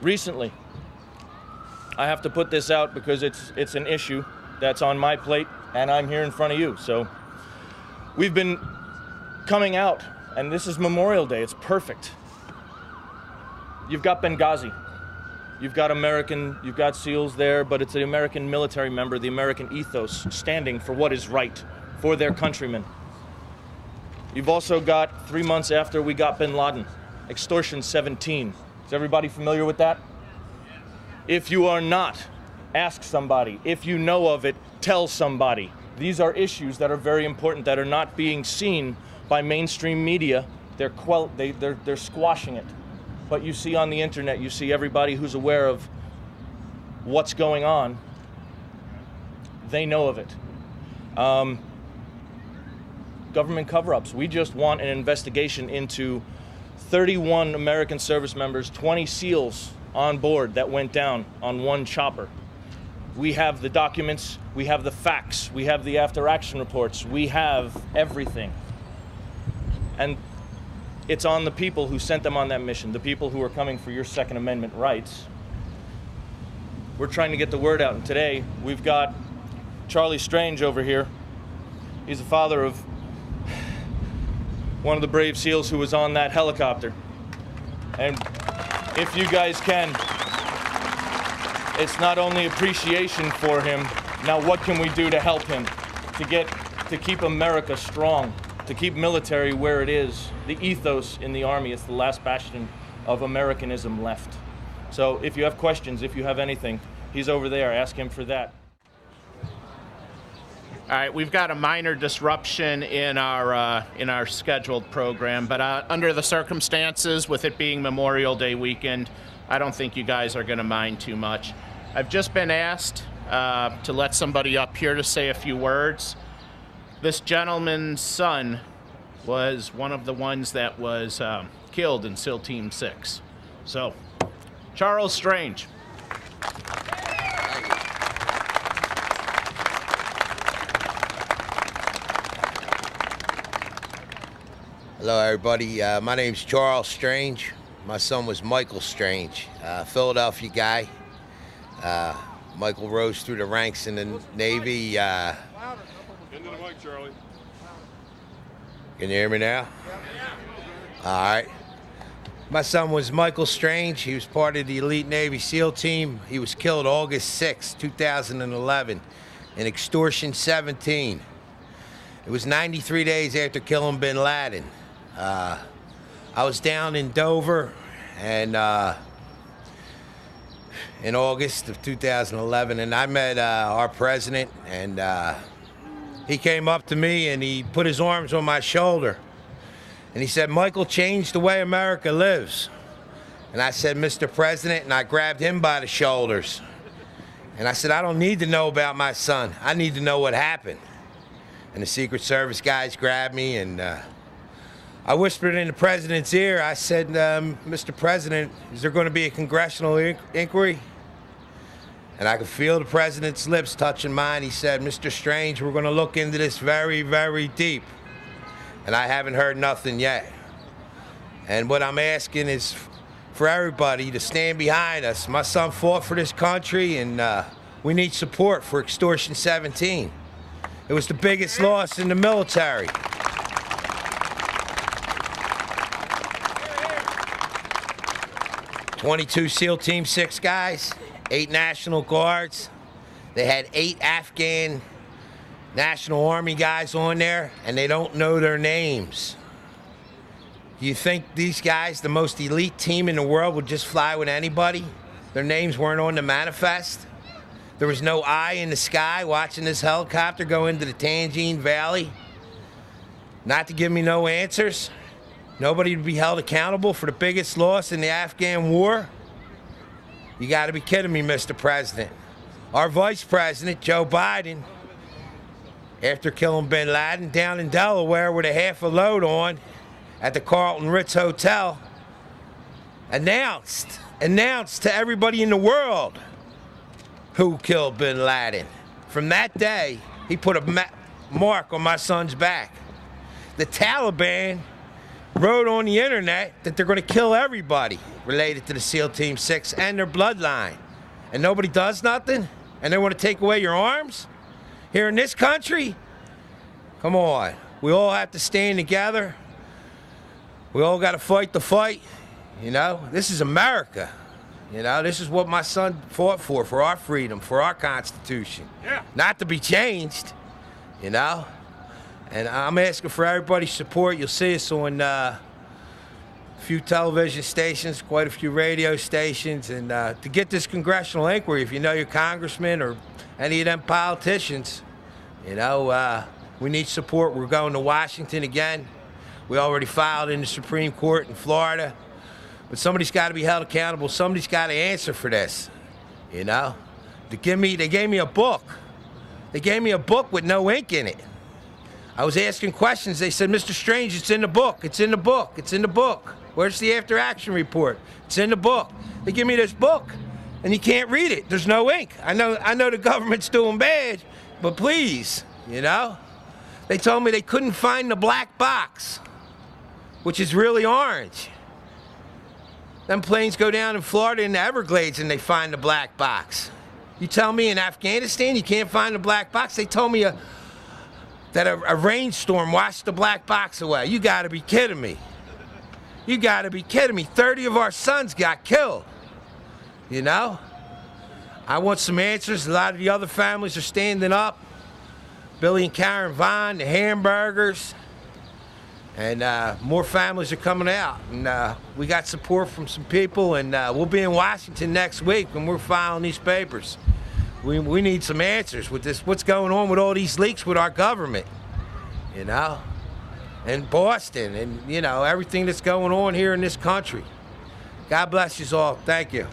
recently. I have to put this out because it's an issue that's on my plate, and I'm here in front of you. So we've been coming out, and this is Memorial Day. It's perfect. You've got Benghazi. You've got SEALs there, but it's the American military member, the American ethos, standing for what is right for their countrymen. You've also got 3 months after we got bin Laden, Extortion 17. Is everybody familiar with that? If you are not, ask somebody. If you know of it, tell somebody. These are issues that are very important that are not being seen by mainstream media. They're squashing it. But you see on the internet, you see everybody who's aware of what's going on. They know of it. Government cover-ups. We just want an investigation into 31 American service members, 20 SEALs on board that went down on one chopper. We have the documents, we have the facts, we have the after-action reports, we have everything. And it's on the people who sent them on that mission, the people who are coming for your Second Amendment rights. We're trying to get the word out, and today we've got Charlie Strange over here. He's the father of one of the brave SEALs who was on that helicopter. And if you guys can, it's not only appreciation for him, now what can we do to help him, to keep America strong, to keep military where it is. The ethos in the Army is the last bastion of Americanism left. So if you have questions, if you have anything, he's over there. Ask him for that. All right, we've got a minor disruption in our scheduled program, but under the circumstances, with it being Memorial Day weekend, I don't think you guys are going to mind too much. I've just been asked to let somebody up here to say a few words. This gentleman's son was one of the ones that was killed in SEAL Team 6. So, Charles Strange. Hello, everybody. My name's Charles Strange. My son was Michael Strange, Philadelphia guy. Michael rose through the ranks in the Navy. Into the mic, Charlie. Can you hear me now? All right. My son was Michael Strange. He was part of the elite Navy SEAL team. He was killed August 6, 2011 in Extortion 17. It was 93 days after killing bin Laden. I was down in Dover and in August of 2011, and I met our president, and he came up to me and he put his arms on my shoulder and he said, "Michael changed the way America lives." And I said, "Mr. President," and I grabbed him by the shoulders and I said, "I don't need to know about my son. I need to know what happened." And the Secret Service guys grabbed me, and I whispered in the president's ear. I said, "Mr. President, is there going to be a congressional inquiry?" And I could feel the president's lips touching mine. He said, "Mr. Strange, we're going to look into this very, very deep." And I haven't heard nothing yet. And what I'm asking is for everybody to stand behind us. My son fought for this country, and we need support for Extortion 17. It was the biggest loss in the military. "22 SEAL Team 6 guys, 8 National Guards. They had 8 Afghan National Army guys on there, and they don't know their names. Do you think these guys, the most elite team in the world, would just fly with anybody? Their names weren't on the manifest? There was no eye in the sky watching this helicopter go into the Tangine Valley? Not to give me no answers? Nobody would be held accountable for the biggest loss in the Afghan war? You gotta be kidding me, Mr. President. Our Vice President, Joe Biden, after killing bin Laden down in Delaware with a half a load on at the Carlton Ritz Hotel, announced to everybody in the world who killed bin Laden. From that day, he put a mark on my son's back. The Taliban wrote on the internet that they're going to kill everybody related to the SEAL Team 6 and their bloodline. And nobody does nothing? And they want to take away your arms? Here in this country? Come on. We all have to stand together. We all got to fight the fight. You know, this is America. You know, this is what my son fought for our freedom, for our Constitution. Yeah. Not to be changed, you know? And I'm asking for everybody's support. You'll see us on a few television stations, quite a few radio stations, and to get this congressional inquiry, if you know your congressman or any of them politicians, you know, we need support. We're going to Washington again. We already filed in the Supreme Court in Florida. But somebody's got to be held accountable. Somebody's got to answer for this, you know? They gave me a book. They gave me a book with no ink in it. I was asking questions. They said, Mr. Strange, it's in the book. It's in the book. It's in the book. Where's the after action report? It's in the book. They give me this book, and you can't read it. There's no ink. I know the government's doing bad, but please, you know? They told me they couldn't find the black box, which is really orange. Them planes go down in Florida in the Everglades and they find the black box. You tell me in Afghanistan you can't find the black box? They told me that a rainstorm washed the black box away. You gotta be kidding me. You gotta be kidding me. 30 of our sons got killed, you know? I want some answers. A lot of the other families are standing up. Billy and Karen Vaughn, the hamburgers. And more families are coming out, and we got support from some people, and we'll be in Washington next week when we're filing these papers. We need some answers with this. What's going on with all these leaks with our government, you know, and Boston, and you know everything that's going on here in this country. God bless you all. Thank you.